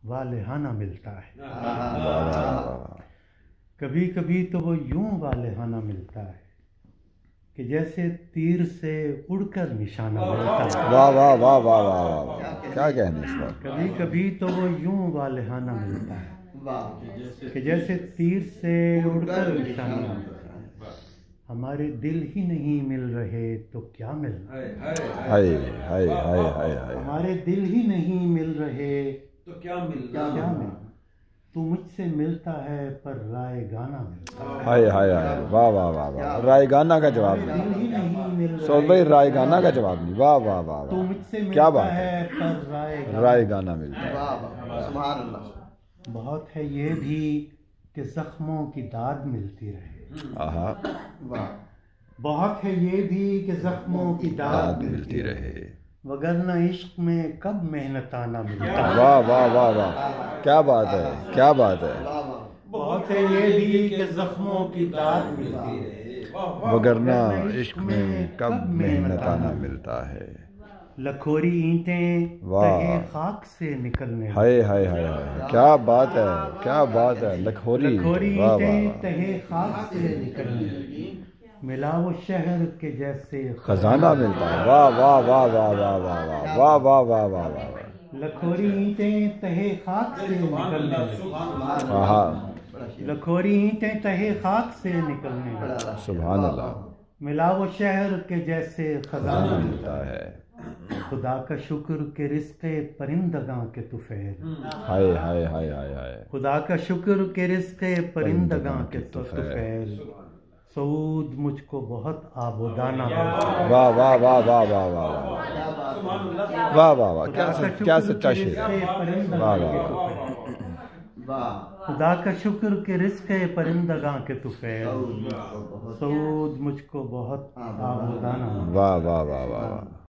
والہانہ ملتا ہے، کبھی کبھی تو وہ یوں والہانہ ملتا ہے کہ جیسے تیر سے اڑ کر نشانہ ملتا ہے۔ واہ واہ واہ واہ واہ واہ، کیا کہنے اس بات۔ کبھی کبھی تو وہ یوں والہانہ ملتا ہے کہ جیسے تیر سے اڑ کر نشانہ ملتا ہے۔ ہمارے دل ہی نہیں مل رہے تو کیا ملنا، ہائے ہائے ہائے ہائے ہائے، ہمارے دل ہی نہیں مل رہے تو کیا ملنا، تو مجھ سے ملتا ہے پر رائے گانا ملتا ہے۔ ہائے ہائے ہائے، واہ واہ واہ واہ، رائے گانا کا جواب دل نہیں ہی نہیں مل سعود بھائی، رائے گانا کا جواب نہیں، واہ واہ واہ تو واہ، مجھ سے کیا ملتا بات ہے، ہے پر رائے گانا ملتا ہے۔ سبحان اللہ۔ بہت ہے یہ بھی کہ زخموں کی داد ملتی رہے، آہا، بہت ہے یہ بھی کہ زخموں کی داد ملتی رہے، وگرنہ عشق میں کب محنتانہ ملتا ہے۔ واہ واہ واہ واہ، کیا بات ہے، کیا بات ہے، بہت ہے یہ بھی کہ زخموں کی داد ملتی رہے، وگرنہ عشق میں کب محنتانہ ملتا ہے۔ لکھوری اینٹیں واہ، تہے خاک سے نکلنے لگی، ہائے ہائے ہائے ہائے، کیا بات ہے، کیا بات ہے، لکھوری، لکھوری واہ واہ اینٹیں واہ، تہے خاک سے نکلنے لگی، ملا وہ شہر کے جیسے خزانہ ملتا ہے، واہ واہ واہ واہ واہ واہ واہ واہ واہ واہ واہ واہ، لکھوری اینٹیں تہے خاک سے نکلنے لگی، آہا، لکھوری اینٹیں تہے خاک سے نکلنے لگی، سبحان اللہ، ملا وہ شہر کے جیسے خزانہ ملتا ملتا ہے، خدا کا شکر کہ رزق پرندگاں کے طفیل، ہائے ہائے ہائے ہائے ہائے، خدا کا شکر کہ رزق پرندگاں کے طفیل، سعود مجھ کو بہت آب و دانہ ملتا ہے۔ واہ واہ واہ واہ واہ واہ واہ واہ واہ واہ، کیا سچا شعر ہے، واہ واہ واہ، خدا کا شکر کہ رزق پرندگاں کے طفیل، سعود مجھ کو بہت آب و دانہ ملتا ہے۔ واہ واہ واہ واہ واہ۔